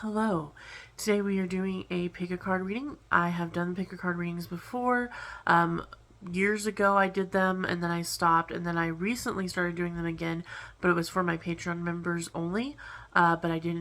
Hello. Today we are doing a pick a card reading. I have done pick a card readings before. Years ago I did them and then I stopped, and then I recently started doing them again, but it was for my Patreon members only. But I did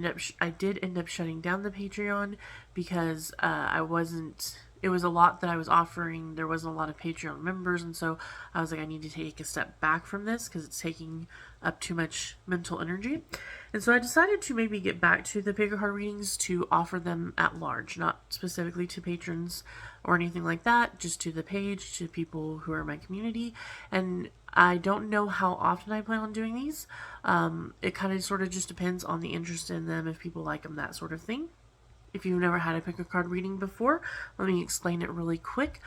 end up shutting down the Patreon because I wasn't. It was a lot that I was offering. There wasn't a lot of Patreon members, and so I was like, I need to take a step back from this because it's taking up too much mental energy. And so I decided to maybe get back to the pick a card readings to offer them at large, not specifically to patrons or anything like that, just to the page, to people who are my community. And I don't know how often I plan on doing these. It kind of sort of just depends on the interest in them, if people like them, that sort of thing. If you've never had a pick a card reading before, let me explain it really quick.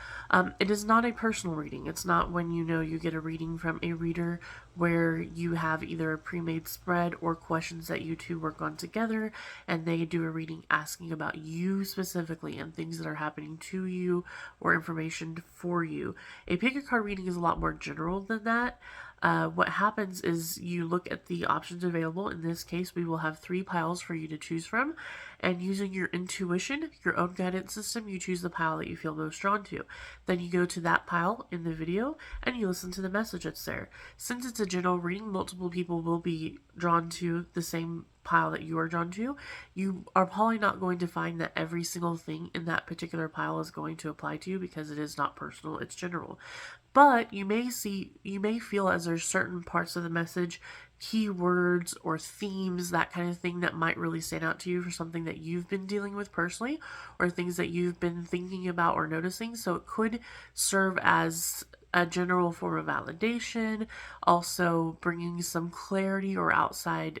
It is not a personal reading. It's not when you get a reading from a reader where you have either a pre-made spread or questions that you two work on together, and they do a reading asking about you specifically and things that are happening to you or information for you. A pick a card reading is a lot more general than that. What happens is you look at the options available. In this case, we will have 3 piles for you to choose from, and using your intuition, your own guidance system, you choose the pile that you feel most drawn to. Then you go to that pile in the video and you listen to the message that's there. Since it's a general reading, multiple people will be drawn to the same pile that you are drawn to. You are probably not going to find that every single thing in that particular pile is going to apply to you because it is not personal, it's general. But you may feel as there's certain parts of the message, keywords or themes, that kind of thing, that might really stand out to you for something that you've been dealing with personally or things that you've been thinking about or noticing. So it could serve as a general form of validation, also bringing some clarity or outside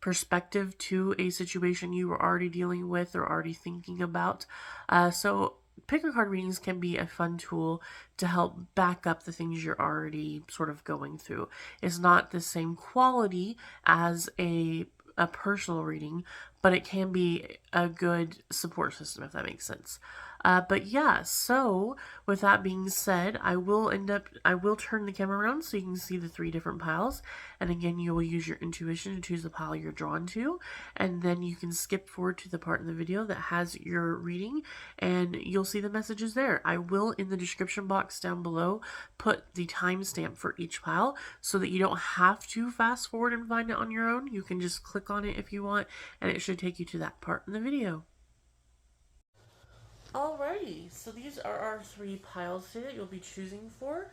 perspective to a situation you were already dealing with or already thinking about. So pick a card readings can be a fun tool to help back up the things you're already sort of going through. It's not the same quality as a personal reading, but it can be a good support system, if that makes sense. But yeah, so with that being said, I will turn the camera around so you can see the 3 different piles. And again, you will use your intuition to choose the pile you're drawn to. And then you can skip forward to the part in the video that has your reading, and you'll see the messages there. I will, in the description box down below, put the timestamp for each pile so that you don't have to fast forward and find it on your own. You can just click on it if you want, and it should take you to that part in the video. Alrighty, so these are our 3 piles today that you'll be choosing for.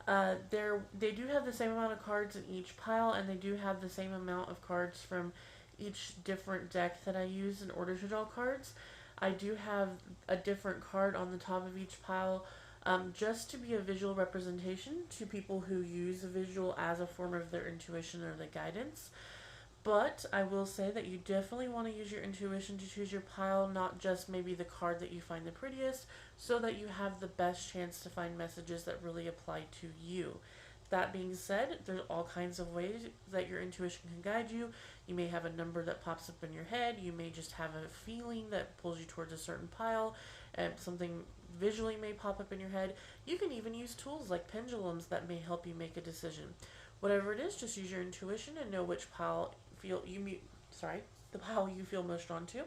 They do have the same amount of cards in each pile, and they do have the same amount of cards from each different deck that I use in order to draw cards. I do have a different card on the top of each pile, just to be a visual representation to people who use a visual as a form of their intuition or the guidance. But I will say that you definitely want to use your intuition to choose your pile, not just maybe the card that you find the prettiest, so that you have the best chance to find messages that really apply to you. That being said, there's all kinds of ways that your intuition can guide you. You may have a number that pops up in your head. You may just have a feeling that pulls you towards a certain pile, and something visually may pop up in your head. You can even use tools like pendulums that may help you make a decision. Whatever it is, just use your intuition and know which pile the pile you feel most drawn to.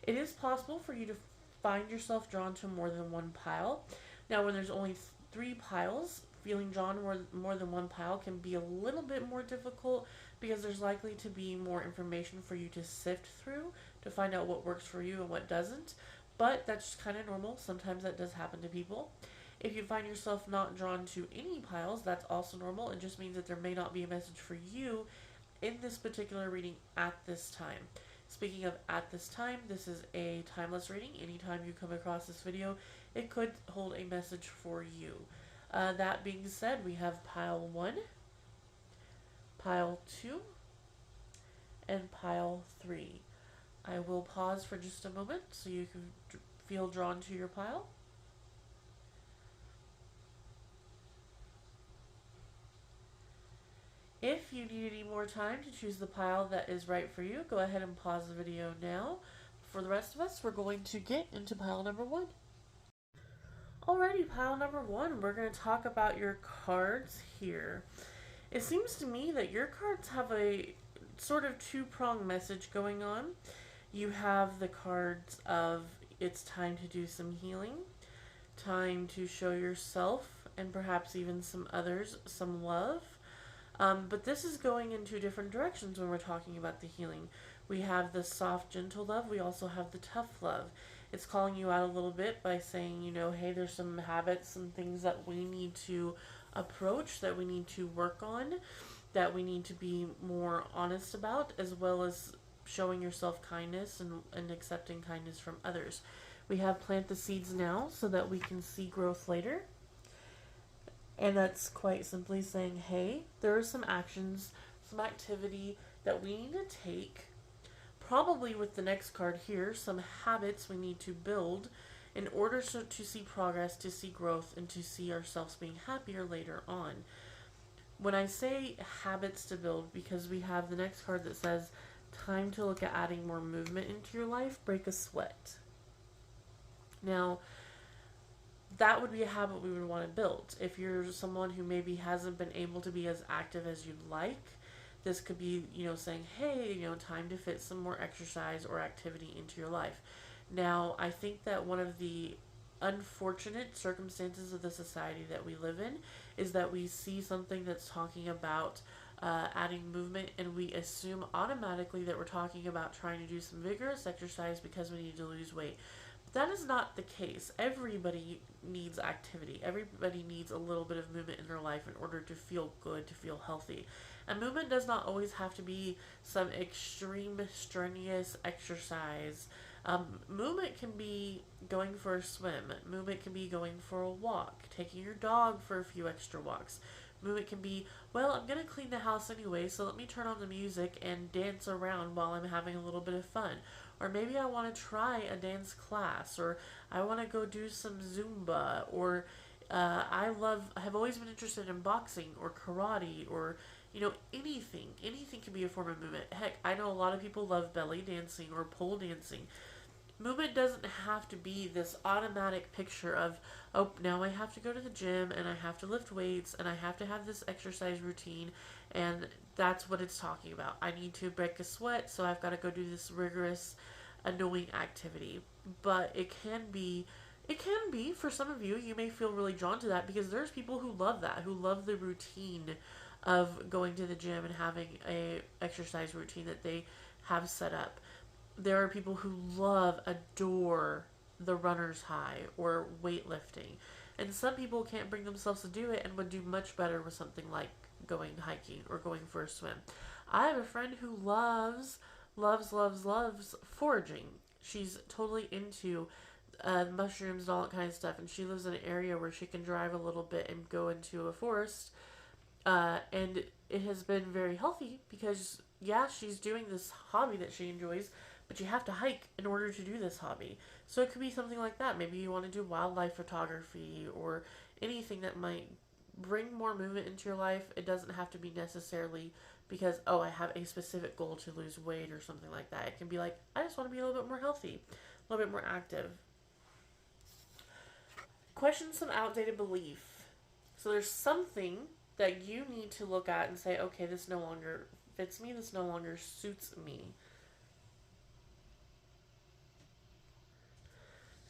It is possible for you to find yourself drawn to more than one pile. Now, when there's only 3 piles, feeling drawn more than one pile can be a little bit more difficult because there's likely to be more information for you to sift through to find out what works for you and what doesn't. But that's kind of normal. Sometimes that does happen to people. If you find yourself not drawn to any piles, that's also normal. It just means that there may not be a message for you in this particular reading at this time. Speaking of at this time, this is a timeless reading. Anytime you come across this video, it could hold a message for you. That being said, we have pile 1, pile 2, and pile 3. I will pause for just a moment so you can feel drawn to your pile. If you need any more time to choose the pile that is right for you, go ahead and pause the video now. For the rest of us, we're going to get into pile number 1. Alrighty, pile number 1, we're going to talk about your cards here. It seems to me that your cards have a sort of 2-pronged message going on. You have the cards of it's time to do some healing, time to show yourself and perhaps even some others some love. But this is going in two different directions when we're talking about the healing. We have the soft, gentle love. We also have the tough love. It's calling you out a little bit by saying, hey, there's some habits, some things that we need to approach, that we need to work on, that we need to be more honest about, as well as showing yourself kindness and accepting kindness from others. We have plant the seeds now so that we can see growth later. And that's quite simply saying, hey, there are some actions, some activity that we need to take. Probably with the next card here, some habits we need to build in order to see progress, to see growth, and to see ourselves being happier later on. When I say habits to build, because we have the next card that says, time to look at adding more movement into your life, break a sweat. Now, that would be a habit we would want to build. If you're someone who maybe hasn't been able to be as active as you'd like, this could be, saying, hey, time to fit some more exercise or activity into your life. Now, I think that one of the unfortunate circumstances of the society that we live in is that we see something that's talking about adding movement, and we assume automatically that we're talking about trying to do some vigorous exercise because we need to lose weight. That is not the case. Everybody needs activity. Everybody needs a little bit of movement in their life in order to feel good, to feel healthy. And movement does not always have to be some extreme, strenuous exercise. Movement can be going for a swim. Movement can be going for a walk, taking your dog for a few extra walks. Movement can be, well, I'm going to clean the house anyway, so let me turn on the music and dance around while I'm having a little bit of fun. Or maybe I want to try a dance class, or I want to go do some Zumba, or I have always been interested in boxing or karate, or anything. Anything can be a form of movement. Heck, I know a lot of people love belly dancing or pole dancing. Movement doesn't have to be this automatic picture of, oh, now I have to go to the gym and I have to lift weights and I have to have this exercise routine, and that's what it's talking about. I need to break a sweat, so I've got to go do this rigorous, annoying activity. But it can be for some of you, you may feel really drawn to that because there's people who love that, who love the routine of going to the gym and having a exercise routine that they have set up. There are people who adore the runner's high or weightlifting. And some people can't bring themselves to do it and would do much better with something like going hiking or going for a swim. I have a friend who loves foraging. She's totally into mushrooms and all that kind of stuff. And she lives in an area where she can drive a little bit and go into a forest. And it has been very healthy because, yeah, she's doing this hobby that she enjoys, but you have to hike in order to do this hobby. So it could be something like that. Maybe you want to do wildlife photography or anything that might bring more movement into your life. It doesn't have to be necessarily because, oh, I have a specific goal to lose weight or something like that. It can be like, I just want to be a little bit more healthy, a little bit more active. Question some outdated belief. So there's something that you need to look at and say, okay, this no longer fits me, this no longer suits me.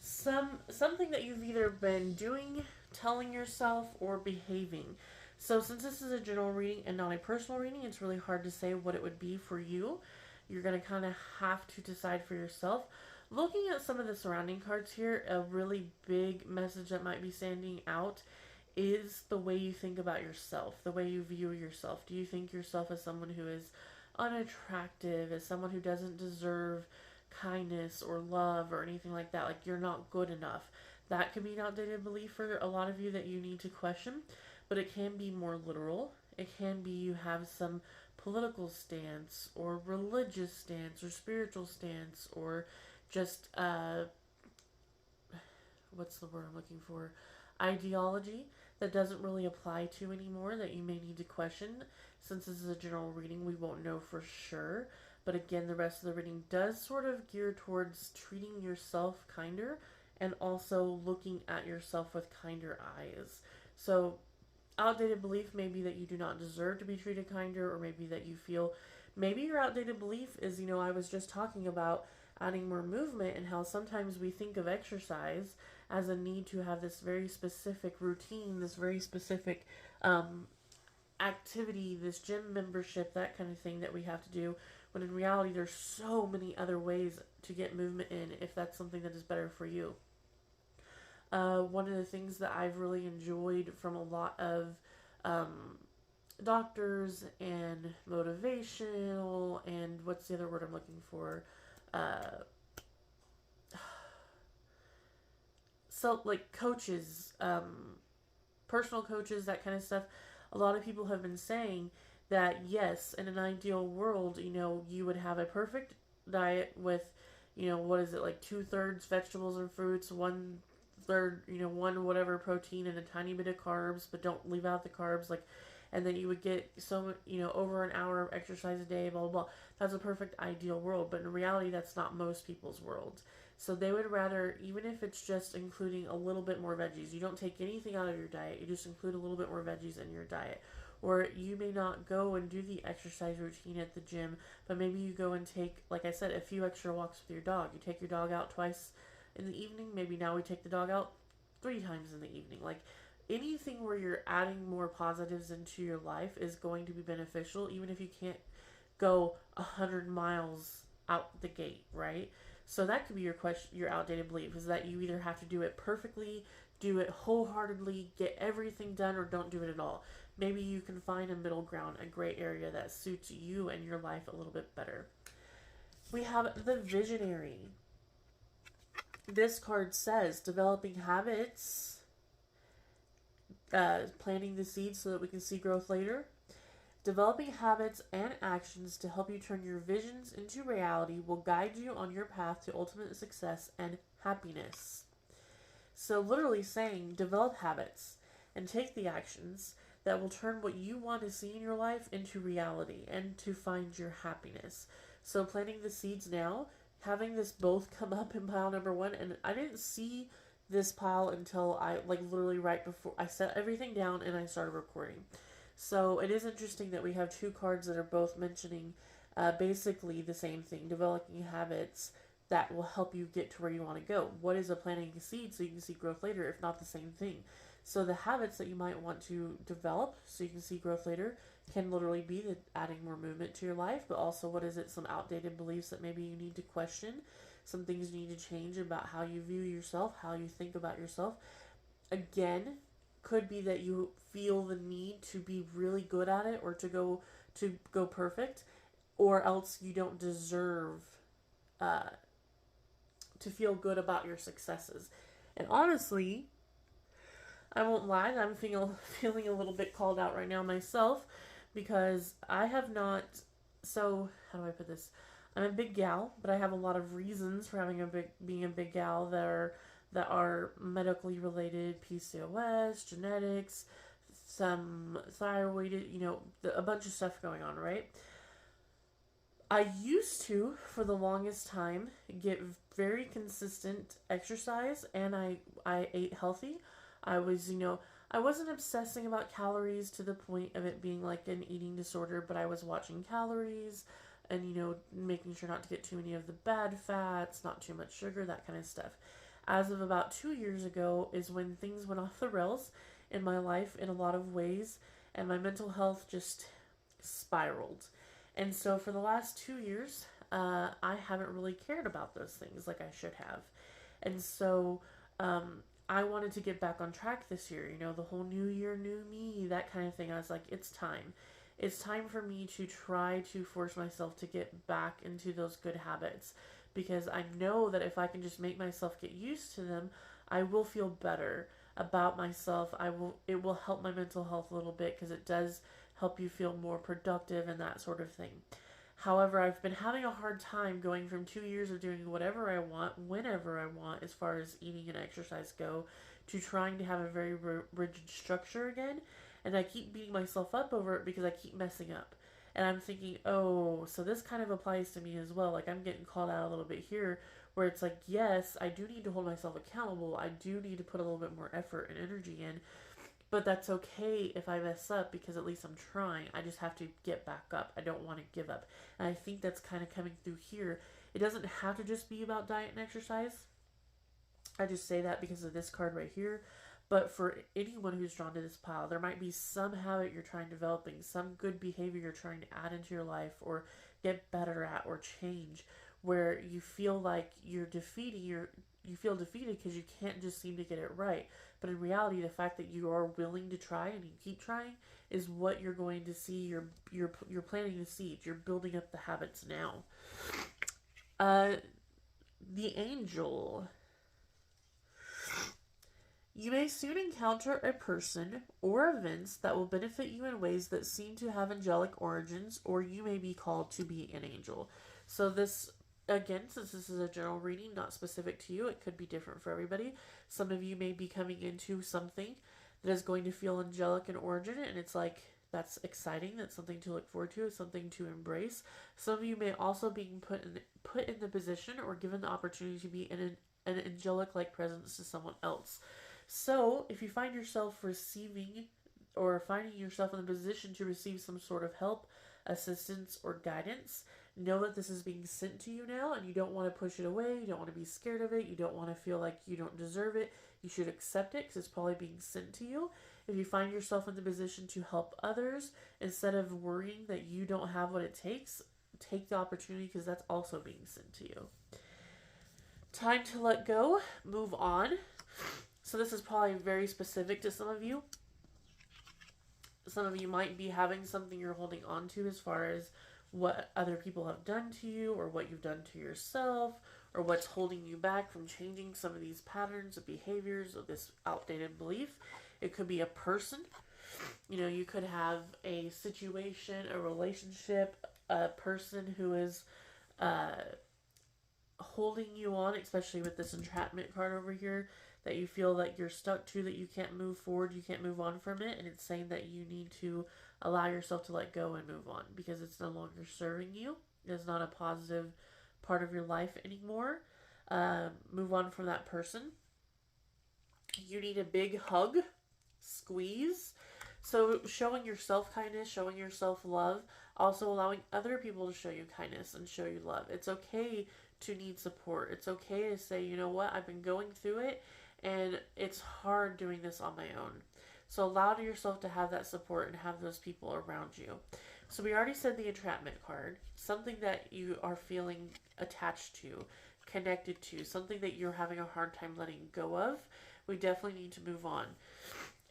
Something that you've either been doing, telling yourself, or behaving. So since this is a general reading and not a personal reading, it's really hard to say what it would be for you. You're going to kind of have to decide for yourself. Looking at some of the surrounding cards here, a really big message that might be standing out is the way you think about yourself, the way you view yourself. Do you think yourself as someone who is unattractive, as someone who doesn't deserve kindness or love or anything like that? Like, you're not good enough. That could be an outdated belief for a lot of you that you need to question, but it can be more literal. It can be you have some political stance or religious stance or spiritual stance or just what's the word I'm looking for? Ideology that doesn't really apply to anymore that you may need to question. Since this is a general reading, we won't know for sure. But again, the rest of the reading does sort of gear towards treating yourself kinder and also looking at yourself with kinder eyes. So outdated belief may be that you do not deserve to be treated kinder, or maybe that you feel, maybe your outdated belief is, I was just talking about adding more movement, and how sometimes we think of exercise as a need to have this very specific routine, this very specific activity, this gym membership, that kind of thing that we have to do, when in reality there's so many other ways to get movement in if that's something that is better for you. One of the things that I've really enjoyed from a lot of doctors and motivational, and what's the other word I'm looking for? Uh, so, like coaches, personal coaches, that kind of stuff. A lot of people have been saying that yes, in an ideal world, you would have a perfect diet with, what is it, like 2/3 vegetables and fruits, 1/3, one whatever protein and a tiny bit of carbs, but don't leave out the carbs, like, and then you would get over an hour of exercise a day, blah, blah, blah. That's a perfect ideal world, but in reality, that's not most people's world. So they would rather, even if it's just including a little bit more veggies, you don't take anything out of your diet, you just include a little bit more veggies in your diet. Or you may not go and do the exercise routine at the gym, but maybe you go and take, like I said, a few extra walks with your dog. You take your dog out twice in the evening, maybe now we take the dog out 3 times in the evening. Like, anything where you're adding more positives into your life is going to be beneficial, even if you can't go 100 miles out the gate, right? So that could be your outdated belief, is that you either have to do it perfectly, do it wholeheartedly, get everything done, or don't do it at all. Maybe you can find a middle ground, a gray area that suits you and your life a little bit better. We have the visionary. This card says developing habits, planting the seeds so that we can see growth later. Developing habits and actions to help you turn your visions into reality will guide you on your path to ultimate success and happiness. So literally saying, develop habits and take the actions that will turn what you want to see in your life into reality and to find your happiness. So planting the seeds now, having this both come up in pile number 1, and I didn't see this pile until I, like, literally right before I set everything down and I started recording. So it is interesting that we have 2 cards that are both mentioning basically the same thing, developing habits that will help you get to where you want to go. What is a planting a seed so you can see growth later, if not the same thing? So the habits that you might want to develop so you can see growth later can literally be the adding more movement to your life, but also what is it, some outdated beliefs that maybe you need to question, some things you need to change about how you view yourself, how you think about yourself. Again, could be that you feel the need to be really good at it or to go perfect, or else you don't deserve to feel good about your successes. And honestly, I won't lie, I'm feeling a little bit called out right now myself, because I have not. So how do I put this? I'm a big gal, but I have a lot of reasons for being a big gal that are medically related, PCOS, genetics, some thyroid, a bunch of stuff going on, right? I used to, for the longest time, get very consistent exercise, and I ate healthy. I was, I wasn't obsessing about calories to the point of it being like an eating disorder, but I was watching calories and, making sure not to get too many of the bad fats, not too much sugar, that kind of stuff. As of about 2 years ago is when things went off the rails in my life in a lot of ways, and my mental health just spiraled. And so for the last 2 years, I haven't really cared about those things like I should have. And so I wanted to get back on track this year, the whole new year, new me, that kind of thing. I was like, it's time. It's time for me to try to force myself to get back into those good habits, because I know that if I can just make myself get used to them, I will feel better about myself. It will help my mental health a little bit, because it does help you feel more productive and that sort of thing. However, I've been having a hard time going from 2 years of doing whatever I want, whenever I want, as far as eating and exercise go, to trying to have a very rigid structure again. And I keep beating myself up over it because I keep messing up. And I'm thinking, oh, so this kind of applies to me as well. Like, I'm getting called out a little bit here, where it's like, yes, I do need to hold myself accountable. I do need to put a little bit more effort and energy in. But that's okay if I mess up, because at least I'm trying. I just have to get back up. I don't want to give up. And I think that's kind of coming through here, It doesn't have to just be about diet and exercise. I just say that because of this card right here. But for anyone who's drawn to this pile, there might be some habit you're trying developing, some good behavior you're trying to add into your life or get better at or change, where you feel like you feel defeated because you can't just seem to get it right. But in reality, the fact that you are willing to try and you keep trying is what you're going to see. You're planting the seeds. You're building up the habits now. The angel. You may soon encounter a person or events that will benefit you in ways that seem to have angelic origins, or you may be called to be an angel. So this, again, since this is a general reading, not specific to you, it could be different for everybody. Some of you may be coming into something that is going to feel angelic in origin, and it's like, that's exciting. That's something to look forward to. It's something to embrace. Some of you may also be put in the position or given the opportunity to be in an angelic-like presence to someone else. So, if you find yourself receiving or finding yourself in the position to receive some sort of help, assistance, or guidance, know that this is being sent to you now, and you don't want to push it away. You don't want to be scared of it. You don't want to feel like you don't deserve it. You should accept it because it's probably being sent to you. If you find yourself in the position to help others, instead of worrying that you don't have what it takes, take the opportunity because that's also being sent to you. Time to let go, move on. So this is probably very specific to some of you. Some of you might be having something you're holding on to as far as what other people have done to you or what you've done to yourself or what's holding you back from changing some of these patterns of behaviors of this outdated belief. It could be a person. You could have a situation, a relationship, a person who is holding you on, especially with this entrapment card over here, that you feel like you're stuck to, that you can't move forward, you can't move on from it, and it's saying that you need to allow yourself to let go and move on because it's no longer serving you. It's not a positive part of your life anymore. Move on from that person. You need a big hug, squeeze. So showing yourself kindness, showing yourself love, also allowing other people to show you kindness and show you love. It's okay to need support. It's okay to say, you know what, I've been going through it and it's hard doing this on my own. So allow yourself to have that support and have those people around you. So we already said the entrapment card, something that you are feeling attached to, connected to, something that you're having a hard time letting go of. We definitely need to move on.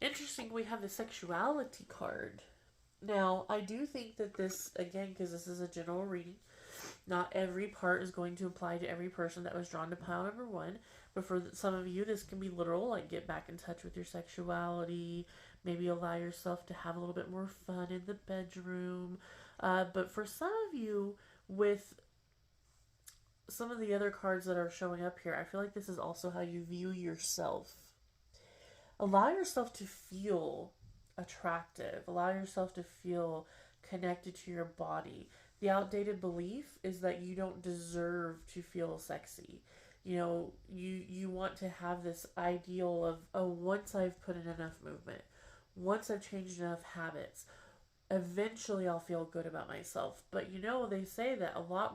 Interesting, we have the sexuality card. Now, I do think that this, again, because this is a general reading, not every part is going to apply to every person that was drawn to pile number 1. But for some of you, this can be literal, like get back in touch with your sexuality, maybe allow yourself to have a little bit more fun in the bedroom. But for some of you, with some of the other cards that are showing up here, I feel like this is also how you view yourself. Allow yourself to feel attractive. Allow yourself to feel connected to your body. The outdated belief is that you don't deserve to feel sexy. You want to have this ideal of, oh, once I've put in enough movement, once I've changed enough habits, eventually I'll feel good about myself. But they say that a lot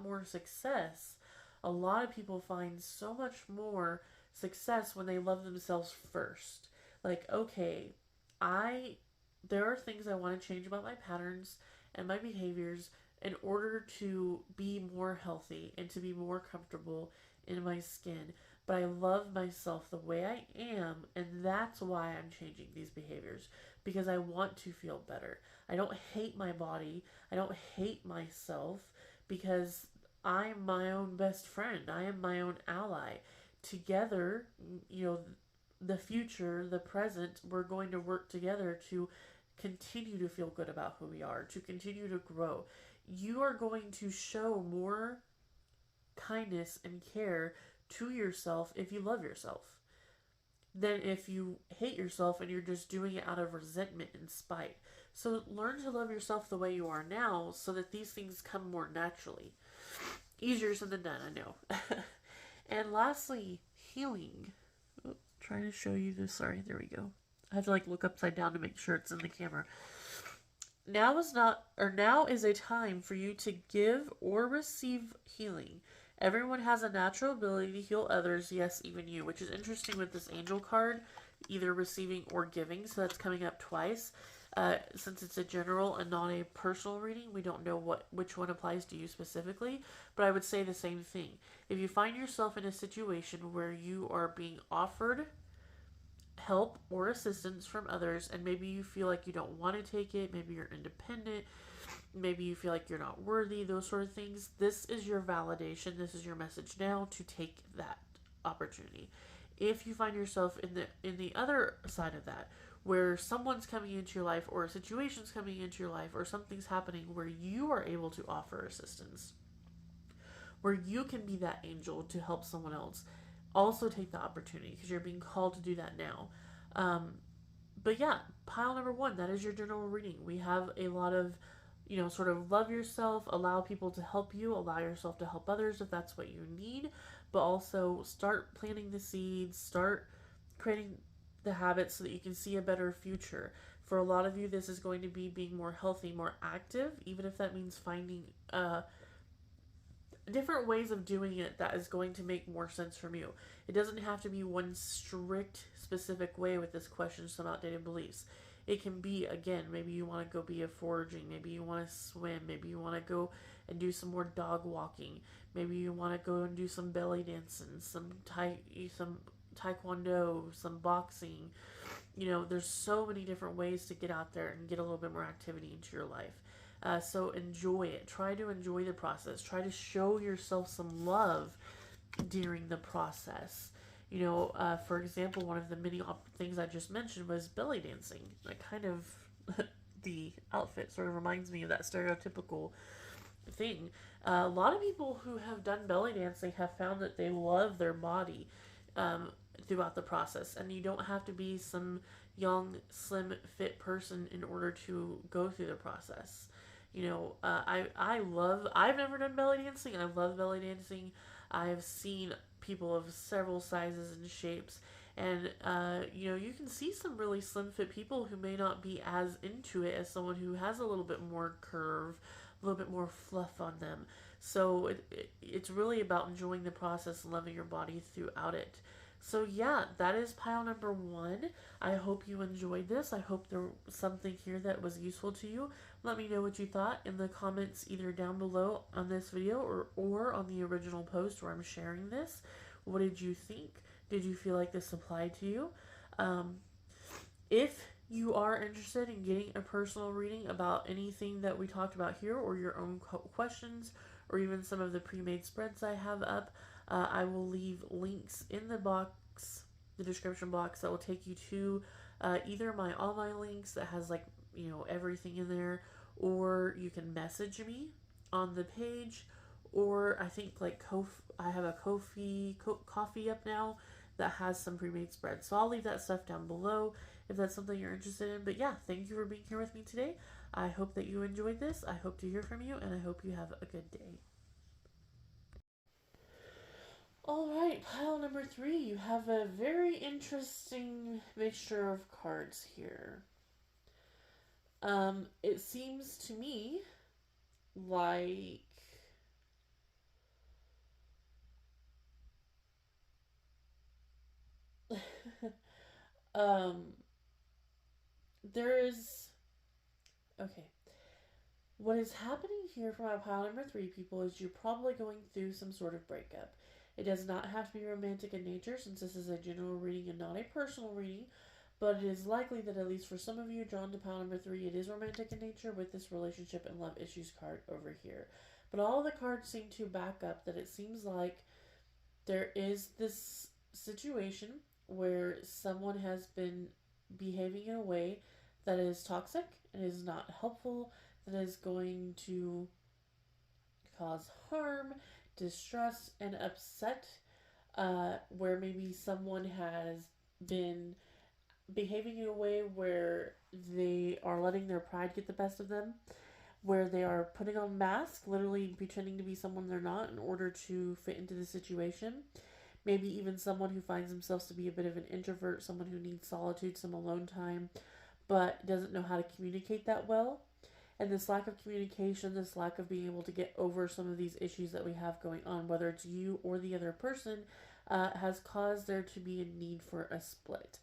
of people find so much more success when they love themselves first. Like, okay, there are things I want to change about my patterns and my behaviors in order to be more healthy and to be more comfortable in my skin. But I love myself the way I am, and that's why I'm changing these behaviors, because I want to feel better. I don't hate my body. I don't hate myself, because I'm my own best friend. I am my own ally. Together, the future, the present, we're going to work together to continue to feel good about who we are, to continue to grow. You are going to show more kindness and care to yourself if you love yourself than if you hate yourself and you're just doing it out of resentment and spite. So learn to love yourself the way you are now so that these things come more naturally. Easier said than done, I know. And lastly, healing. Trying to show you this. Sorry, there we go. I have to look upside down to make sure it's in the camera. Now is a time for you to give or receive healing. Everyone has a natural ability to heal others, yes, even you, which is interesting with this angel card, either receiving or giving. So that's coming up twice. Since it's a general and not a personal reading, we don't know which one applies to you specifically, but I would say the same thing. If you find yourself in a situation where you are being offered help or assistance from others, and maybe you feel like you don't want to take it, maybe you're independent, maybe you feel like you're not worthy, those sort of things, this is your validation, this is your message now to take that opportunity. If you find yourself in the other side of that, where someone's coming into your life or a situation's coming into your life or something's happening where you are able to offer assistance, where you can be that angel to help someone else, also take the opportunity because you're being called to do that now. But yeah, pile number one, that is your general reading. We have a lot of, sort of love yourself, allow people to help you, allow yourself to help others if that's what you need, but also start planting the seeds, start creating the habits so that you can see a better future. For a lot of you, this is going to be being more healthy, more active, even if that means finding different ways of doing it that is going to make more sense from you. It doesn't have to be one strict, specific way with this question, some outdated beliefs. It can be, again, maybe you want to go be a foraging, maybe you want to swim, maybe you want to go and do some more dog walking, maybe you want to go and do some belly dancing, some taekwondo, some boxing. There's so many different ways to get out there and get a little bit more activity into your life. So enjoy it. Try to enjoy the process. Try to show yourself some love during the process. For example, one of the many things I just mentioned was belly dancing. Like, kind of the outfit sort of reminds me of that stereotypical thing. A lot of people who have done belly dancing have found that they love their body throughout the process, and you don't have to be some young, slim, fit person in order to go through the process. I've never done belly dancing. I love belly dancing. I've seen people of several sizes and shapes, and you can see some really slim fit people who may not be as into it as someone who has a little bit more curve, a little bit more fluff on them. So it's really about enjoying the process and loving your body throughout it. So yeah, that is pile number one. I hope you enjoyed this. I hope there was something here that was useful to you. Let me know what you thought in the comments either down below on this video or on the original post where I'm sharing this. What did you think? Did you feel like this applied to you? If you are interested in getting a personal reading about anything that we talked about here or your own questions or even some of the pre-made spreads I have up, I will leave links in the description box that will take you to either my online links that has everything in there, or you can message me on the page, or I think I have a coffee up now that has some pre-made spreads. So I'll leave that stuff down below if that's something you're interested in. But yeah, thank you for being here with me today. I hope that you enjoyed this. I hope to hear from you, and I hope you have a good day. Alright, pile number three. You have a very interesting mixture of cards here. It seems to me like um there is okay. What is happening here for my pile number three, people, is you're probably going through some sort of breakup. It does not have to be romantic in nature, since this is a general reading and not a personal reading, but it is likely that at least for some of you drawn to pile number three, it is romantic in nature with this relationship and love issues card over here. But all of the cards seem to back up that it seems like there is this situation where someone has been behaving in a way that is toxic and is not helpful, that is going to cause harm, distress, and upset, where maybe someone has been behaving in a way where they are letting their pride get the best of them, where they are putting on masks, literally pretending to be someone they're not in order to fit into the situation. Maybe even someone who finds themselves to be a bit of an introvert, someone who needs solitude, some alone time, but doesn't know how to communicate that well. And this lack of communication, this lack of being able to get over some of these issues that we have going on, whether it's you or the other person, has caused there to be a need for a split.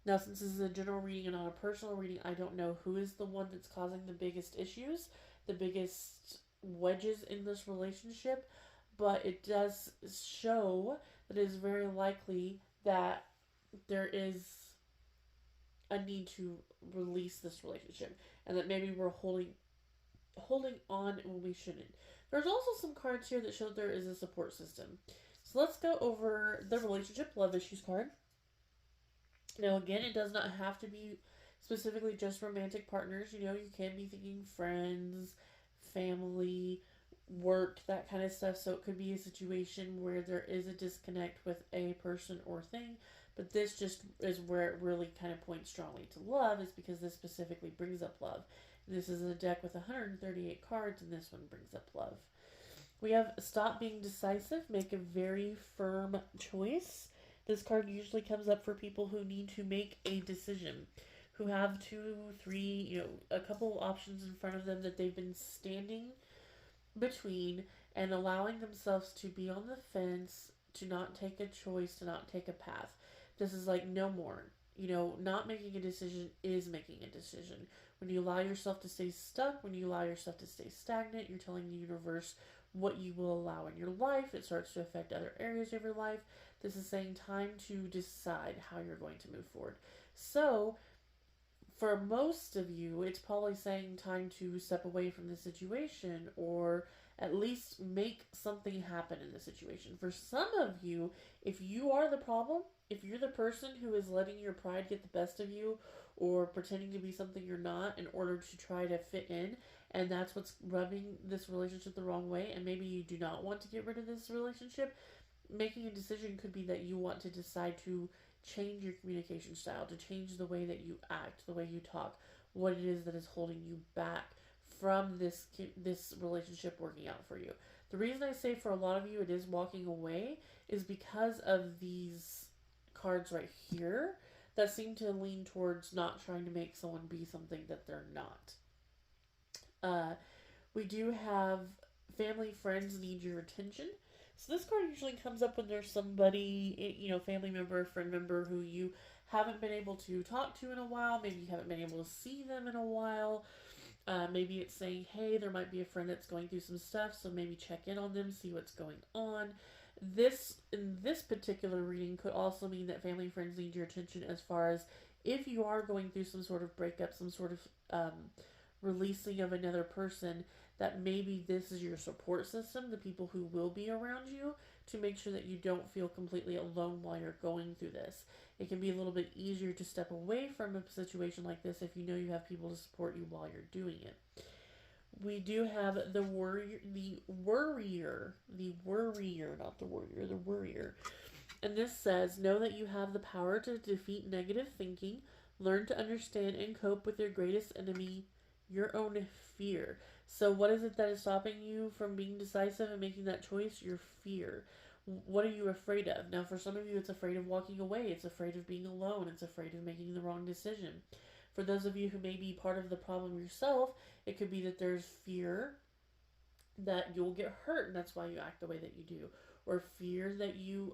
Now, since this is a general reading and not a personal reading, I don't know who is the one that's causing the biggest issues, the biggest wedges in this relationship, but it does show that it is very likely that there is a need to release this relationship, and that maybe we're holding on when we shouldn't. There's also some cards here that show there is a support system. So let's go over the relationship love issues card. Now, again, it does not have to be specifically just romantic partners. You know, you can be thinking friends, family, work, that kind of stuff. So it could be a situation where there is a disconnect with a person or thing. But this just is where it really kind of points strongly to love, is because this specifically brings up love. And this is a deck with 138 cards, and this one brings up love. We have stop being decisive, make a very firm choice. This card usually comes up for people who need to make a decision, who have 2, 3, a couple options in front of them that they've been standing between and allowing themselves to be on the fence, to not take a choice, to not take a path. This is like no more. Not making a decision is making a decision. When you allow yourself to stay stuck, when you allow yourself to stay stagnant, you're telling the universe what you will allow in your life. It starts to affect other areas of your life. This is saying time to decide how you're going to move forward. So, for most of you, it's probably saying time to step away from the situation, or at least make something happen in the situation. For some of you, if you are the problem, if you're the person who is letting your pride get the best of you, or pretending to be something you're not in order to try to fit in, and that's what's rubbing this relationship the wrong way, and maybe you do not want to get rid of this relationship, making a decision could be that you want to decide to change your communication style, to change the way that you act, the way you talk, what it is that is holding you back from this relationship working out for you. The reason I say for a lot of you it is walking away is because of these cards right here that seem to lean towards not trying to make someone be something that they're not. We do have family, friends need your attention. So this card usually comes up when there's somebody, family member, friend member who you haven't been able to talk to in a while. Maybe you haven't been able to see them in a while. Maybe it's saying, hey, there might be a friend that's going through some stuff, so maybe check in on them, see what's going on. In this particular reading could also mean that family and friends need your attention as far as if you are going through some sort of breakup, some sort of releasing of another person, that maybe this is your support system, the people who will be around you, to make sure that you don't feel completely alone while you're going through this. It can be a little bit easier to step away from a situation like this if you know you have people to support you while you're doing it. We do have the worrier, And this says, know that you have the power to defeat negative thinking, learn to understand and cope with your greatest enemy, your own fear. So what is it that is stopping you from being decisive and making that choice? Your fear. What are you afraid of? Now, for some of you, it's afraid of walking away. It's afraid of being alone. It's afraid of making the wrong decision. For those of you who may be part of the problem yourself, it could be that there's fear that you'll get hurt, and that's why you act the way that you do. Or fear that you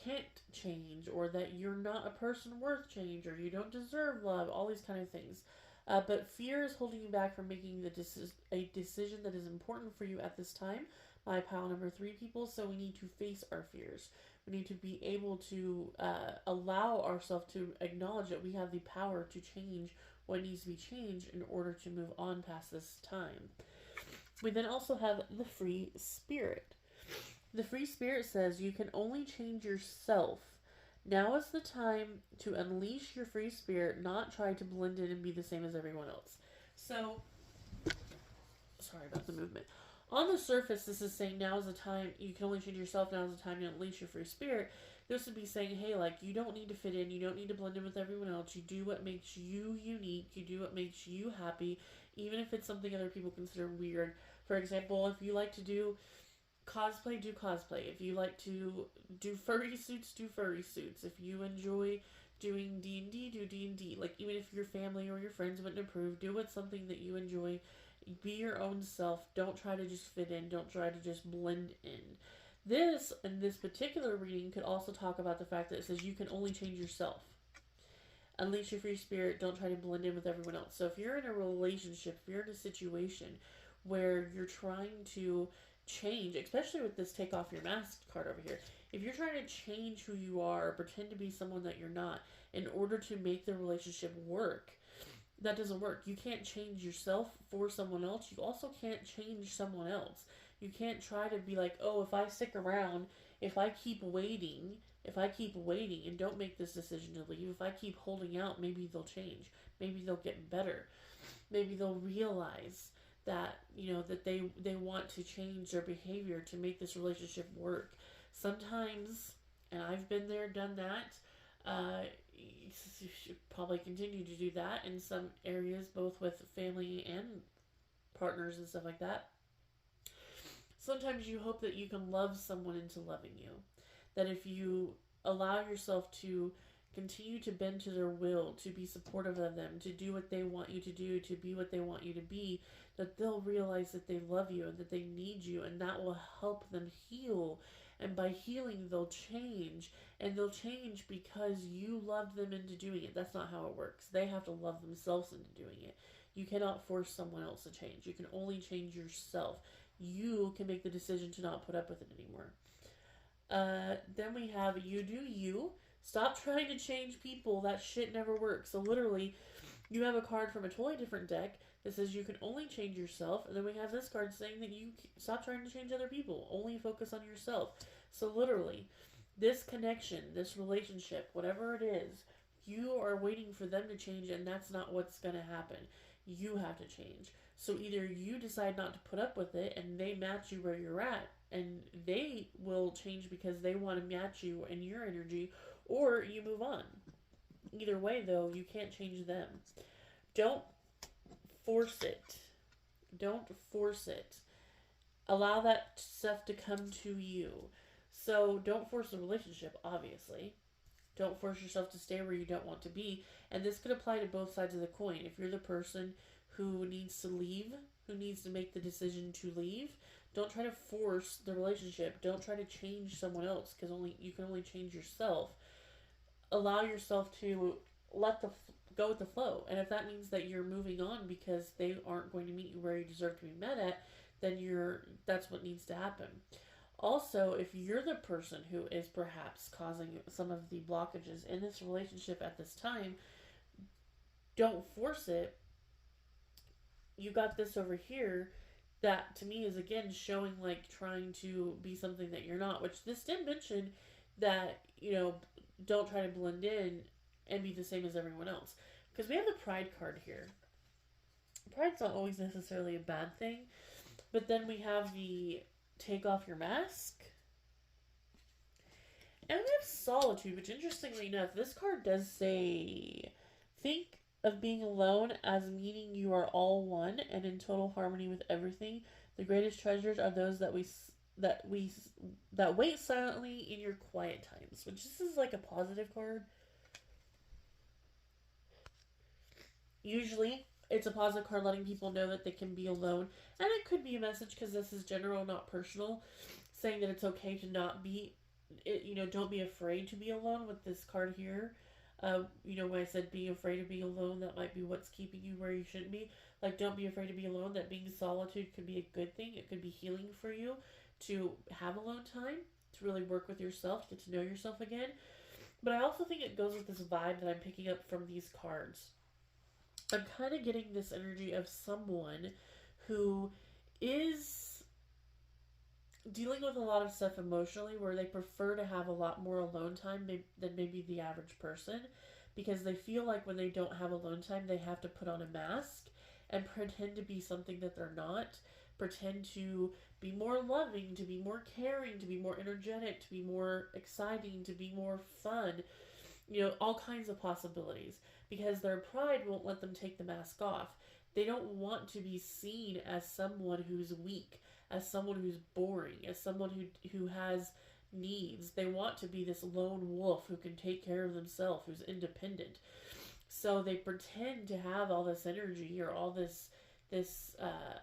can't change, or that you're not a person worth change, or you don't deserve love, all these kind of things. But fear is holding you back from making a decision that is important for you at this time. My pile number 3, people. So we need to face our fears. We need to be able to allow ourselves to acknowledge that we have the power to change what needs to be changed in order to move on past this time. We then also have the free spirit. The free spirit says you can only change yourself. Now is the time to unleash your free spirit, not try to blend in and be the same as everyone else. So, sorry about the movement. On the surface, this is saying now is the time, you can only change yourself, now is the time to unleash your free spirit. This would be saying, hey, you don't need to fit in, you don't need to blend in with everyone else, you do what makes you unique, you do what makes you happy, even if it's something other people consider weird. For example, if you like to do cosplay, do cosplay. If you like to do furry suits, do furry suits. If you enjoy doing D&D, do D&D. Even if your family or your friends wouldn't approve, do what's something that you enjoy Be your own self. Don't try to just fit in. Don't try to just blend in. This, in this particular reading, could also talk about the fact that it says you can only change yourself. Unleash your free spirit. Don't try to blend in with everyone else. So if you're in a relationship, if you're in a situation where you're trying to change, especially with this take off your mask card over here, if you're trying to change who you are, or pretend to be someone that you're not, in order to make the relationship work, that doesn't work. You can't change yourself for someone else. You also can't change someone else. You can't try to be like, oh, if I stick around, if I keep waiting and don't make this decision to leave, if I keep holding out, maybe they'll change. Maybe they'll get better. Maybe they'll realize that, that they want to change their behavior to make this relationship work. Sometimes, and I've been there, done that, you should probably continue to do that in some areas, both with family and partners and stuff like that. Sometimes you hope that you can love someone into loving you. That if you allow yourself to continue to bend to their will, to be supportive of them, to do what they want you to do, to be what they want you to be, that they'll realize that they love you and that they need you, and that will help them heal. And by healing, they'll change. And they'll change because you loved them into doing it. That's not how it works. They have to love themselves into doing it. You cannot force someone else to change. You can only change yourself. You can make the decision to not put up with it anymore. Then we have you do you. Stop trying to change people. That shit never works. So literally, you have a card from a totally different deck that says you can only change yourself. And then we have this card saying that you stop trying to change other people. Only focus on yourself. So literally, this connection, this relationship, whatever it is, you are waiting for them to change, and that's not what's going to happen. You have to change. So either you decide not to put up with it and they match you where you're at, and they will change because they want to match you and your energy, or you move on. Either way, though, you can't change them. Don't force it. Don't force it. Allow that stuff to come to you. So don't force the relationship, obviously. Don't force yourself to stay where you don't want to be. And this could apply to both sides of the coin. If you're the person who needs to leave, who needs to make the decision to leave, don't try to force the relationship. Don't try to change someone else, because you can only change yourself. Allow yourself to go with the flow. And if that means that you're moving on because they aren't going to meet you where you deserve to be met at, then that's what needs to happen. Also, if you're the person who is perhaps causing some of the blockages in this relationship at this time, don't force it. You got this over here that to me is again showing like trying to be something that you're not, which this did mention that, don't try to blend in and be the same as everyone else. Because we have the pride card here. Pride's not always necessarily a bad thing, but then we have the take off your mask. And we have solitude, which interestingly enough, this card does say, think of being alone as meaning you are all one and in total harmony with everything. The greatest treasures are those that wait silently in your quiet times, which this is like a positive card. Usually, it's a positive card letting people know that they can be alone. And it could be a message, because this is general, not personal, saying that it's okay to not be, don't be afraid to be alone with this card here. When I said being afraid of being alone, that might be what's keeping you where you shouldn't be. Like, don't be afraid to be alone. That being solitude could be a good thing. It could be healing for you to have alone time, to really work with yourself, get to know yourself again. But I also think it goes with this vibe that I'm picking up from these cards. I'm kind of getting this energy of someone who is dealing with a lot of stuff emotionally, where they prefer to have a lot more alone time than maybe the average person, because they feel like when they don't have alone time, they have to put on a mask and pretend to be something that they're not, pretend to be more loving, to be more caring, to be more energetic, to be more exciting, to be more fun. All kinds of possibilities, because their pride won't let them take the mask off. They don't want to be seen as someone who's weak, as someone who's boring, as someone who has needs. They want to be this lone wolf who can take care of themselves, who's independent. So they pretend to have all this energy or all this this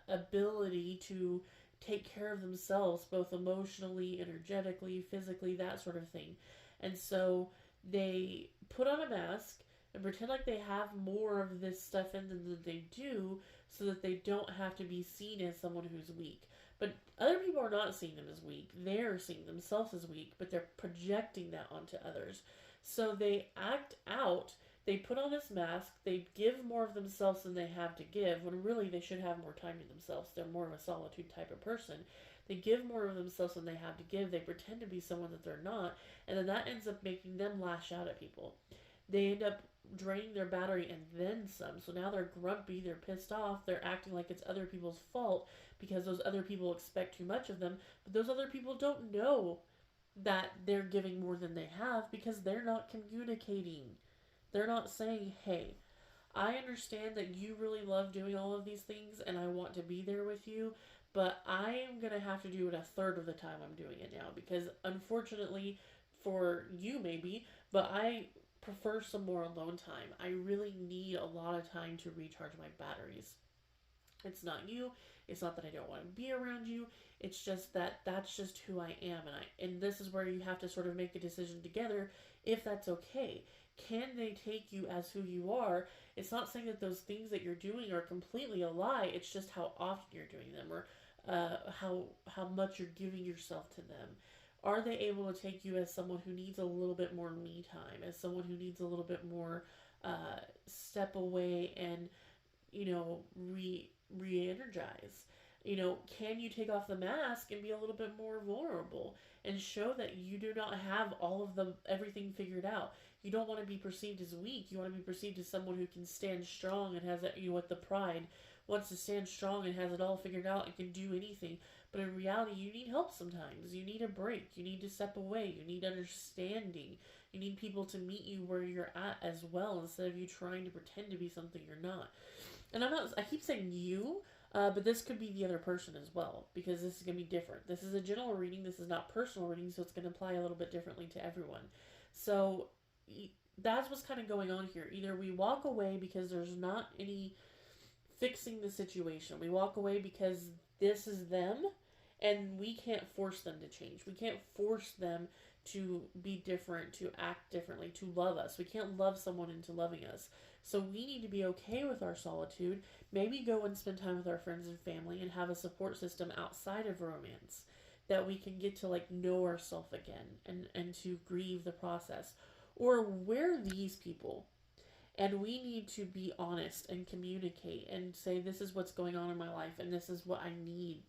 ability to take care of themselves, both emotionally, energetically, physically, that sort of thing. And so they put on a mask and pretend like they have more of this stuff in them than they do, so that they don't have to be seen as someone who's weak. But other people are not seeing them as weak. They're seeing themselves as weak, but they're projecting that onto others. So they act out, they put on this mask, they give more of themselves than they have to give, when really they should have more time to themselves. They're more of a solitude type of person. They give more of themselves than they have to give. They pretend to be someone that they're not, and then that ends up making them lash out at people. They end up draining their battery and then some. So now they're grumpy, they're pissed off, they're acting like it's other people's fault because those other people expect too much of them, but those other people don't know that they're giving more than they have because they're not communicating. They're not saying, hey, I understand that you really love doing all of these things and I want to be there with you, but I am going to have to do it a third of the time I'm doing it now because unfortunately for you maybe, but I prefer some more alone time. I really need a lot of time to recharge my batteries. It's not you. It's not that I don't want to be around you. It's just that that's just who I am, and this is where you have to sort of make a decision together if that's okay. Can they take you as who you are? It's not saying that those things that you're doing are completely a lie. It's just how often you're doing them, or how much you're giving yourself to them. Are they able to take you as someone who needs a little bit more me time, as someone who needs a little bit more step away and re-energize? Can you take off the mask and be a little bit more vulnerable and show that you do not have all of the everything figured out? You don't want to be perceived as weak. You want to be perceived as someone who can stand strong and has that, with the pride, wants to stand strong and has it all figured out and can do anything. But in reality, you need help sometimes. You need a break. You need to step away. You need understanding. You need people to meet you where you're at as well, instead of you trying to pretend to be something you're not. And I keep saying you, but this could be the other person as well, because this is going to be different. This is a general reading. This is not personal reading, so it's going to apply a little bit differently to everyone. So that's what's kind of going on here. Either we walk away because there's not any fixing the situation. We walk away because this is them, and we can't force them to change. We can't force them to be different, to act differently, to love us. We can't love someone into loving us. So we need to be okay with our solitude, maybe go and spend time with our friends and family and have a support system outside of romance that we can get to know ourselves again, and to grieve the process. Or we're these people and we need to be honest and communicate and say, this is what's going on in my life and this is what I need.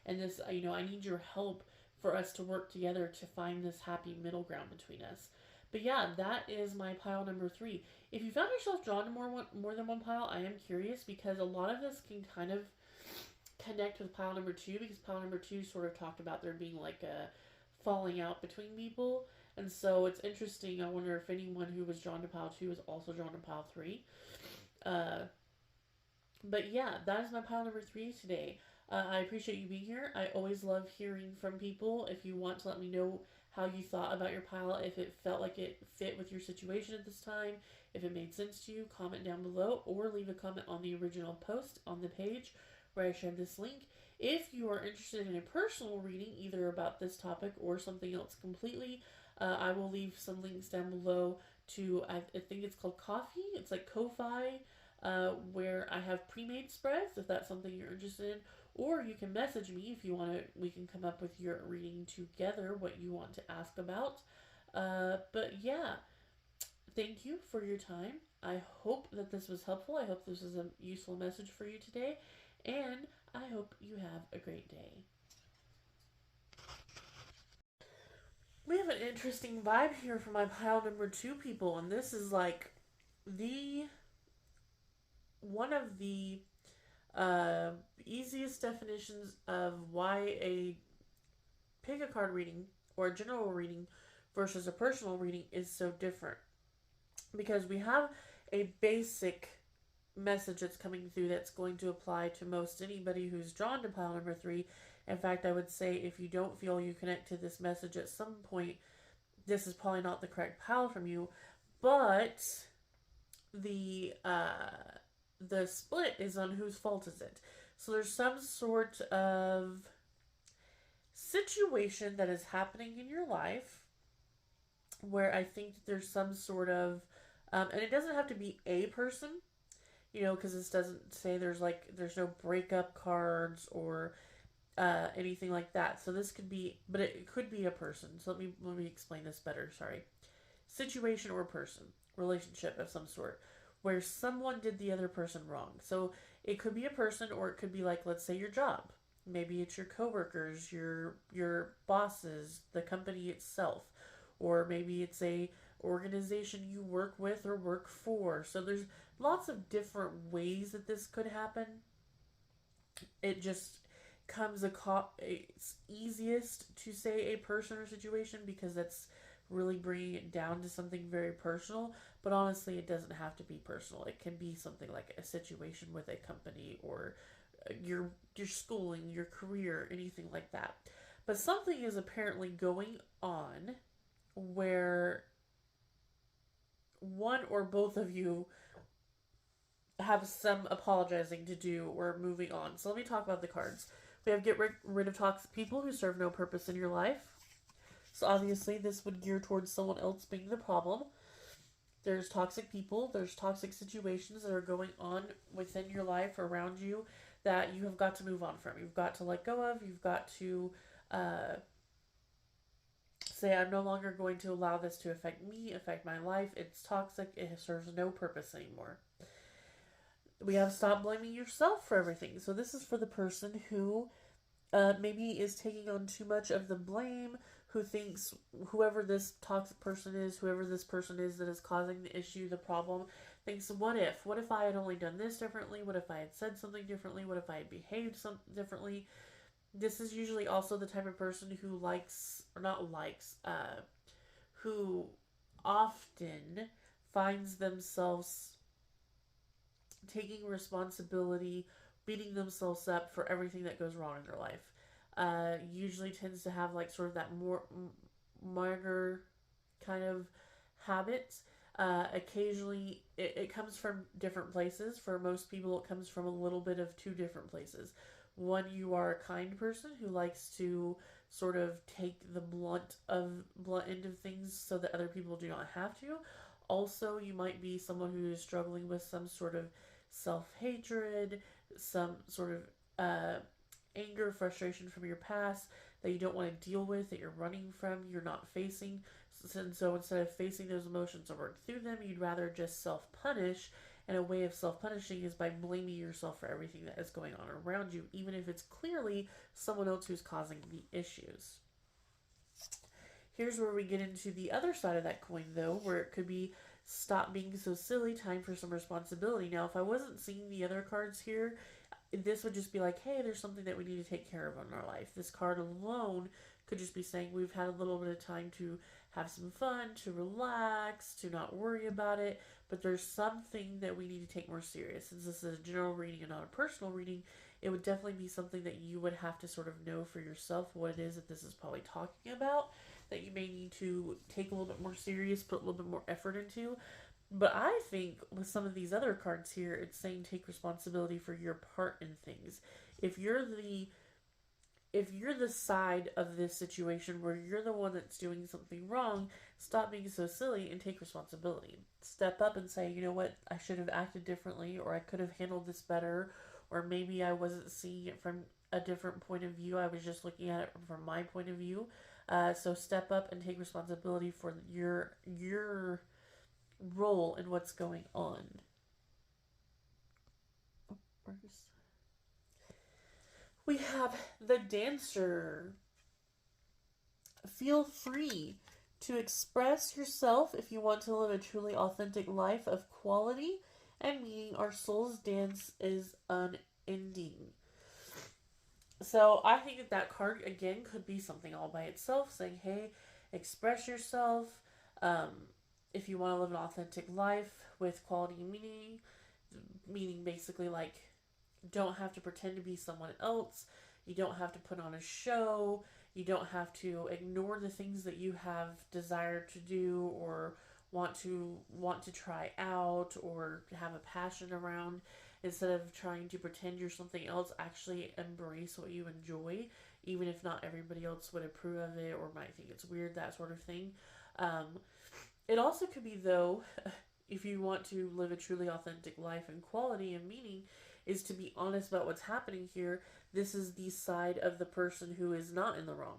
And this, I need your help for us to work together to find this happy middle ground between us. But yeah, that is my pile number 3. If you found yourself drawn to more than one pile, I am curious, because a lot of this can kind of connect with pile number 2, because pile number 2 sort of talked about there being a falling out between people. And so it's interesting. I wonder if anyone who was drawn to pile 2 is also drawn to pile 3. But yeah, that is my pile number 3 today. I appreciate you being here. I always love hearing from people. If you want to let me know how you thought about your pile, if it felt like it fit with your situation at this time, if it made sense to you, comment down below or leave a comment on the original post on the page where I shared this link. If you are interested in a personal reading, either about this topic or something else completely, I will leave some links down below to, I think it's called Ko-fi. It's like Ko-fi, where I have pre-made spreads, if that's something you're interested in. Or you can message me if you want to. We can come up with your reading together, what you want to ask about. But yeah, thank you for your time. I hope that this was helpful. I hope this was a useful message for you today. And I hope you have a great day. We have an interesting vibe here for my pile number 2 people. And this is one of the easiest definitions of why a pick a card reading or a general reading versus a personal reading is so different. Because we have a basic message that's coming through that's going to apply to most anybody who's drawn to pile number 3. In fact, I would say if you don't feel you connect to this message at some point, this is probably not the correct pile from you. But the the split is on whose fault is it. So there's some sort of situation that is happening in your life where I think that there's some sort of, and it doesn't have to be a person, because this doesn't say there's no breakup cards or anything like that. So this could be, but it could be a person. So let me explain this better. Sorry, situation or person, relationship of some sort, where someone did the other person wrong. So it could be a person, or it could be like, let's say, your job. Maybe it's your coworkers, your bosses, the company itself, or maybe it's a organization you work with or work for. So there's lots of different ways that this could happen. It just it's easiest to say a person or situation because that's really bringing it down to something very personal, but honestly it doesn't have to be personal. It can be something like a situation with a company or your schooling, your career, anything like that. But something is apparently going on where one or both of you have some apologizing to do or moving on. So let me talk about the cards. We have get rid of toxic people who serve no purpose in your life. So obviously this would gear towards someone else being the problem. There's toxic people, there's toxic situations that are going on within your life or around you that you have got to move on from. You've got to let go of. You've got to say, I'm no longer going to allow this to affect me, affect my life. It's toxic. It serves no purpose anymore. We have stop blaming yourself for everything. So this is for the person who maybe is taking on too much of the blame, who thinks whoever this toxic person is, whoever this person is that is causing the issue, the problem, thinks, what if? What if I had only done this differently? What if I had said something differently? What if I had behaved differently? This is usually also the type of person who who often finds themselves taking responsibility, beating themselves up for everything that goes wrong in their life. Usually tends to have like sort of that more minor kind of habits. Occasionally, it comes from different places. For most people, it comes from a little bit of two different places. One, you are a kind person who likes to sort of take the blunt end of things so that other people do not have to. Also, you might be someone who is struggling with some sort of self-hatred, some sort of anger, frustration from your past that you don't want to deal with, that you're running from, you're not facing. And so instead of facing those emotions or work through them, you'd rather just self-punish. And a way of self-punishing is by blaming yourself for everything that is going on around you, even if it's clearly someone else who's causing the issues. Here's where we get into the other side of that coin, though, where it could be stop being so silly, time for some responsibility. Now, if I wasn't seeing the other cards here, this would just be like, hey, there's something that we need to take care of in our life. This card alone could just be saying we've had a little bit of time to have some fun, to relax, to not worry about it, but there's something that we need to take more serious. Since this is a general reading and not a personal reading, it would definitely be something that you would have to sort of know for yourself what it is that this is probably talking about, that you may need to take a little bit more serious, put a little bit more effort into. But I think with some of these other cards here, it's saying take responsibility for your part in things. If you're the side of this situation where you're the one that's doing something wrong, stop being so silly and take responsibility. Step up and say, you know what, I should have acted differently, or I could have handled this better, or maybe I wasn't seeing it from a different point of view. I was just looking at it from my point of view. So step up and take responsibility for your role in what's going on. We have the dancer. Feel free to express yourself if you want to live a truly authentic life of quality and meaning. Our soul's dance is unending. So I think that card again could be something all by itself, saying, "Hey, express yourself. If you want to live an authentic life with quality and meaning, meaning basically like don't have to pretend to be someone else. You don't have to put on a show. You don't have to ignore the things that you have desired to do or want to try out or have a passion around. instead of trying to pretend you're something else, actually embrace what you enjoy, even if not everybody else would approve of it or might think it's weird, that sort of thing. Um, it also could be, though, if you want to live a truly authentic life and quality and meaning, is to be honest about what's happening here. This is the side of the person who is not in the wrong.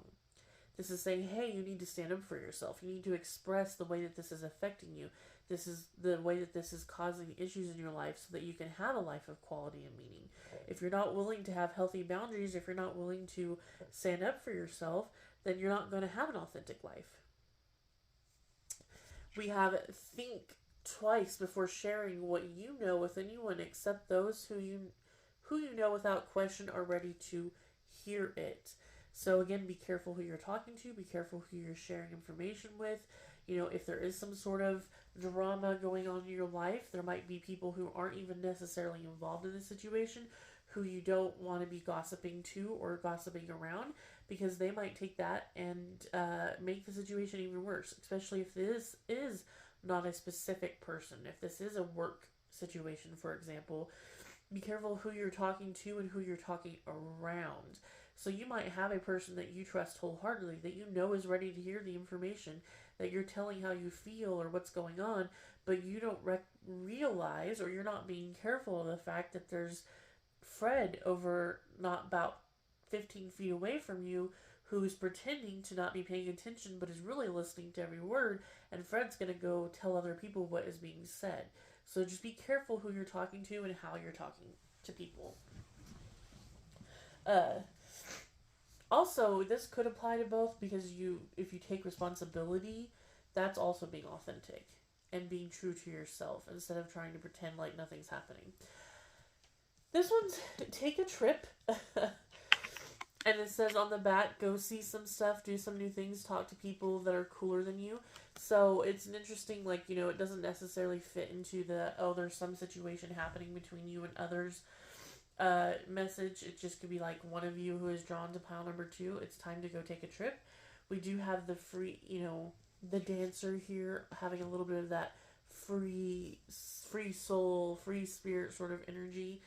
This is saying, hey, you need to stand up for yourself. You need to express the way that this is affecting you. This is the way that this is causing issues in your life so that you can have a life of quality and meaning. If you're not willing to have healthy boundaries, if you're not willing to stand up for yourself, then you're not going to have an authentic life. We have think twice before sharing what you know with anyone except those who you know without question are ready to hear it. So again, be careful who you're talking to, be careful who you're sharing information with. You know, if there is some sort of drama going on in your life, there might be people who aren't even necessarily involved in the situation who you don't want to be gossiping to or gossiping around, because they might take that and make the situation even worse, especially if this is not a specific person. If this is a work situation, for example, be careful who you're talking to and who you're talking around. So you might have a person that you trust wholeheartedly, that you know is ready to hear the information, that you're telling how you feel or what's going on, but you don't realize, or you're not being careful of the fact that there's Fred over not about 15 feet away from you who's pretending to not be paying attention but is really listening to every word, and Fred's going to go tell other people what is being said. So just be careful who you're talking to and how you're talking to people. Also, this could apply to both, because if you take responsibility, that's also being authentic and being true to yourself instead of trying to pretend like nothing's happening. This one's take a trip. And it says on the back, go see some stuff, do some new things, talk to people that are cooler than you. So it's an interesting, it doesn't necessarily fit into the, there's some situation happening between you and others message. It just could be like one of you who is drawn to pile number 2. It's time to go take a trip. We do have the free, the dancer here having a little bit of that free soul, free spirit sort of energy.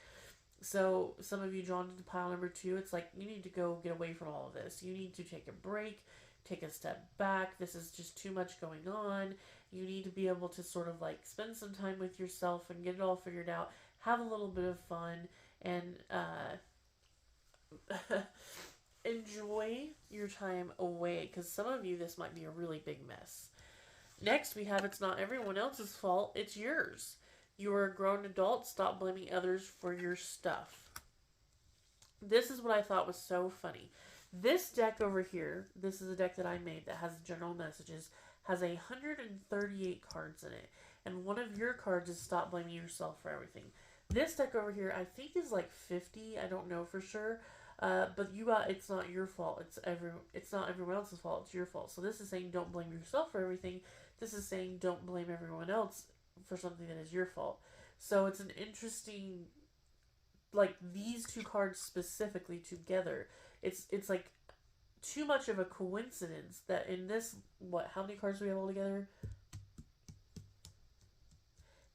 So some of you drawn to pile number 2, it's like you need to go get away from all of this. You need to take a break, take a step back. This is just too much going on. You need to be able to sort of spend some time with yourself and get it all figured out. Have a little bit of fun and enjoy your time away, because some of you, this might be a really big mess. Next, we have it's not everyone else's fault, it's yours. You are a grown adult. Stop blaming others for your stuff. This is what I thought was so funny. This deck over here, this is a deck that I made that has general messages, has 138 cards in it. And one of your cards is stop blaming yourself for everything. This deck over here, I think is 50. I don't know for sure. But it's not your fault. It's not everyone else's fault. It's your fault. So this is saying don't blame yourself for everything. This is saying don't blame everyone else for something that is your fault. So it's an interesting, these two cards specifically together, it's too much of a coincidence that in this, how many cards do we have all together?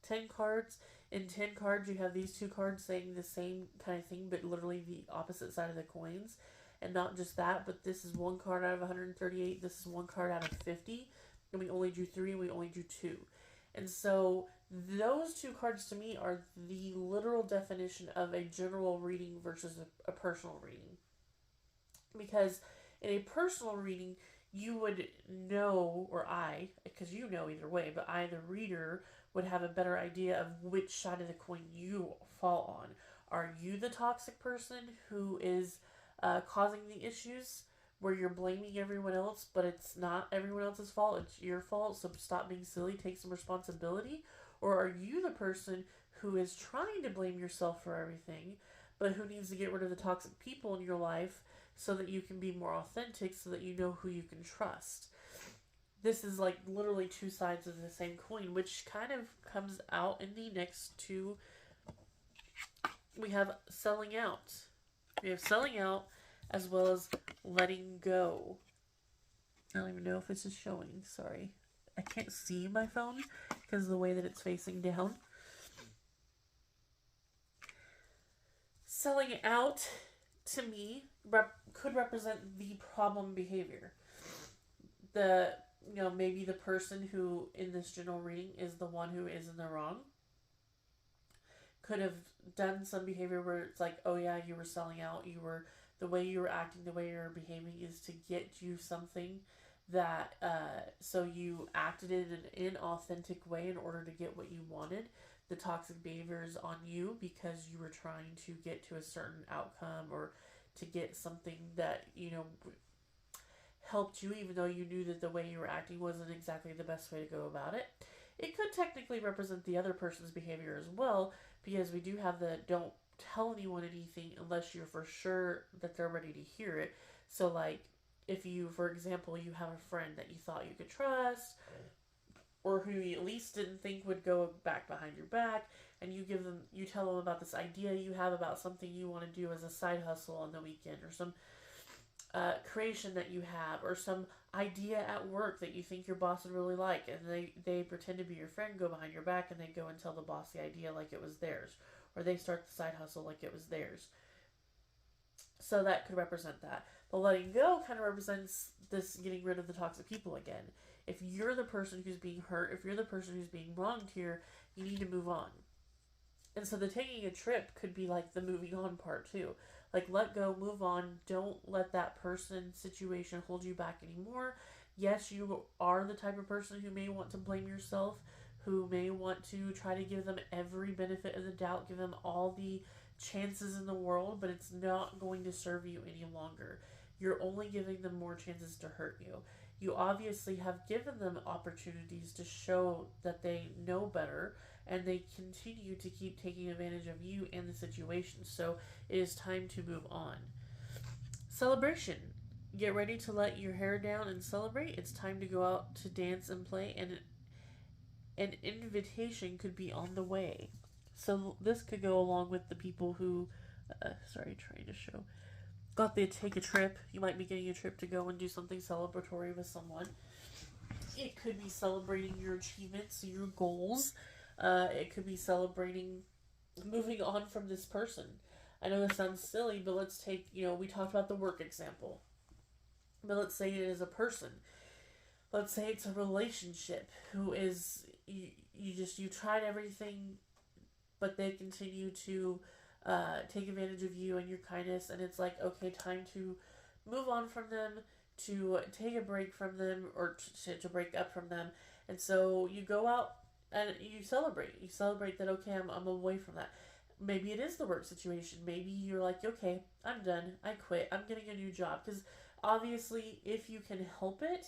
10 cards. In 10 cards you have these two cards saying the same kind of thing, but literally the opposite side of the coins. And not just that, but this is one card out of 138, this is one card out of 50, and we only drew 3 and we only drew 2. And so those two cards to me are the literal definition of a general reading versus a personal reading. Because in a personal reading, you would know, or I, because you know either way, but I, the reader, would have a better idea of which side of the coin you fall on. Are you the toxic person who is causing the issues, where you're blaming everyone else, but it's not everyone else's fault, it's your fault, so stop being silly, take some responsibility? Or are you the person who is trying to blame yourself for everything, but who needs to get rid of the toxic people in your life so that you can be more authentic, so that you know who you can trust? This is literally two sides of the same coin, which kind of comes out in the next two. We have selling out. We have selling out as well as letting go. I don't even know if this is showing. Sorry. I can't see my phone because of the way that it's facing down. Selling out, to me, could represent the problem behavior. Maybe the person who in this general reading is the one who is in the wrong could have done some behavior where it's like, oh yeah, you were selling out, the way you were acting, the way you were behaving is to get you something that, so you acted in an inauthentic way in order to get what you wanted. The toxic behavior is on you because you were trying to get to a certain outcome or to get something that, helped you, even though you knew that the way you were acting wasn't exactly the best way to go about it. It could technically represent the other person's behavior as well, because we do have the don't tell anyone anything unless you're for sure that they're ready to hear it. So, like, if you, for example, you have a friend that you thought you could trust, or who you at least didn't think would go back behind your back, and you tell them about this idea you have about something you want to do as a side hustle on the weekend, or some creation that you have, or some idea at work that you think your boss would really like, and they pretend to be your friend, go behind your back, and they go and tell the boss the idea like it was theirs, or they start the side hustle like it was theirs. So that could represent that. The letting go kind of represents this getting rid of the toxic people again. If you're the person who's being hurt, if you're the person who's being wronged here, you need to move on. And so the taking a trip could be like the moving on part too. Like, let go, move on. Don't let that person, situation hold you back anymore. Yes, you are the type of person who may want to blame yourself, who may want to try to give them every benefit of the doubt, give them all the chances in the world, but it's not going to serve you any longer. You're only giving them more chances to hurt you. You obviously have given them opportunities to show that they know better, and they continue to keep taking advantage of you and the situation. So it is time to move on. Celebration. Get ready to let your hair down and celebrate. It's time to go out to dance and play, and an invitation could be on the way. So this could go along with the people who, trying to show, got the take a trip. You might be getting a trip to go and do something celebratory with someone. It could be celebrating your achievements, your goals. It could be celebrating moving on from this person. I know this sounds silly, but let's take, we talked about the work example. But let's say it is a person. Let's say it's a relationship who is, you tried everything, but they continue to take advantage of you and your kindness, and it's like, okay, time to move on from them, to take a break from them, or to break up from them. And so you go out and you celebrate. You celebrate that, okay, I'm away from that. Maybe it is the work situation. Maybe you're like, okay, I'm done. I quit. I'm getting a new job. Because obviously, if you can help it,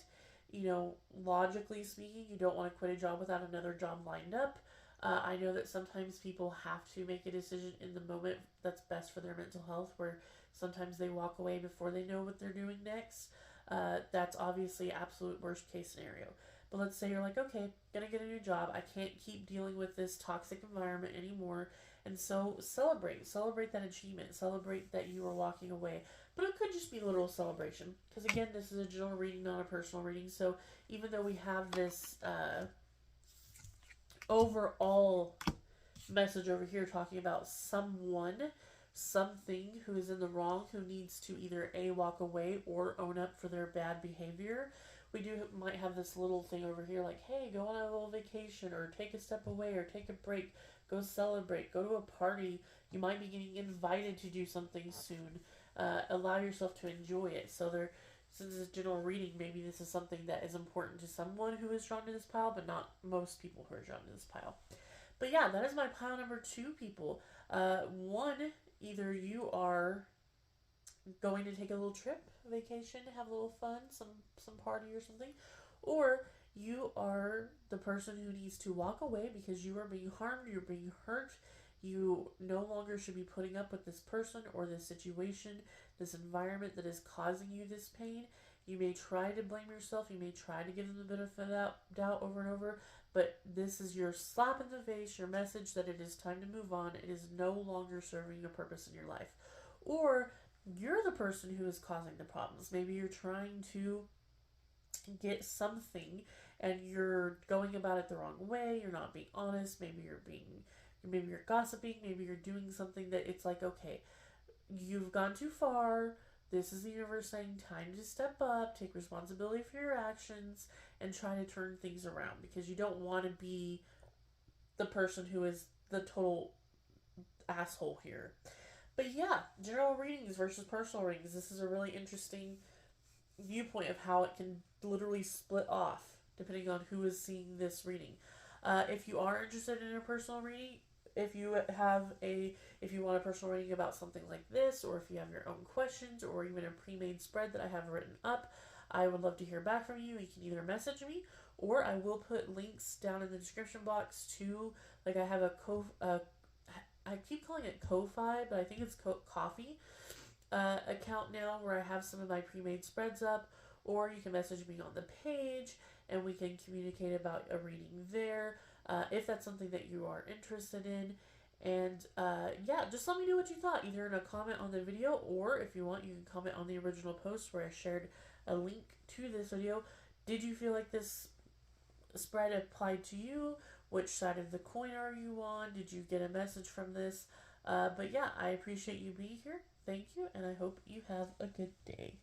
logically speaking, you don't want to quit a job without another job lined up. I know that sometimes people have to make a decision in the moment that's best for their mental health, where sometimes they walk away before they know what they're doing next. That's obviously absolute worst case scenario. But let's say you're like, okay, gonna get a new job. I can't keep dealing with this toxic environment anymore. And so celebrate that achievement. Celebrate that you are walking away. But it could just be a literal celebration. Because again, this is a general reading, not a personal reading. So even though we have this overall message over here talking about someone, something who is in the wrong, who needs to either A, walk away or own up for their bad behavior, we might have this little thing over here like, hey, go on a little vacation, or take a step away, or take a break, go celebrate, go to a party. You might be getting invited to do something soon. Allow yourself to enjoy it. So since it's a general reading, maybe this is something that is important to someone who is drawn to this pile, but not most people who are drawn to this pile. But yeah, that is my pile number 2, people. One, either you are going to take a little trip, vacation, have a little fun, some party or something, or you are the person who needs to walk away because you are being harmed, you're being hurt. You no longer should be putting up with this person or this situation, this environment that is causing you this pain. You may try to blame yourself. You may try to give them the benefit of doubt over and over, but this is your slap in the face, your message that it is time to move on. It is no longer serving a purpose in your life. Or you're the person who is causing the problems. Maybe you're trying to get something and you're going about it the wrong way. You're not being honest. Maybe you're gossiping. Maybe you're doing something that it's like, okay, you've gone too far. This is the universe saying time to step up, take responsibility for your actions, and try to turn things around because you don't want to be the person who is the total asshole here. But yeah, general readings versus personal readings. This is a really interesting viewpoint of how it can literally split off depending on who is seeing this reading. If you are interested in a personal reading, if you want a personal reading about something like this, or if you have your own questions, or even a pre-made spread that I have written up, I would love to hear back from you. You can either message me, or I will put links down in the description box to, like, I have I keep calling it Ko-Fi, but I think it's Coffee account now where I have some of my pre-made spreads up, or you can message me on the page and we can communicate about a reading there if that's something that you are interested in. And yeah, just let me know what you thought, either in a comment on the video, or if you want, you can comment on the original post where I shared a link to this video. Did you feel like this spread applied to you? Which side of the coin are you on? Did you get a message from this? But yeah, I appreciate you being here. Thank you, and I hope you have a good day.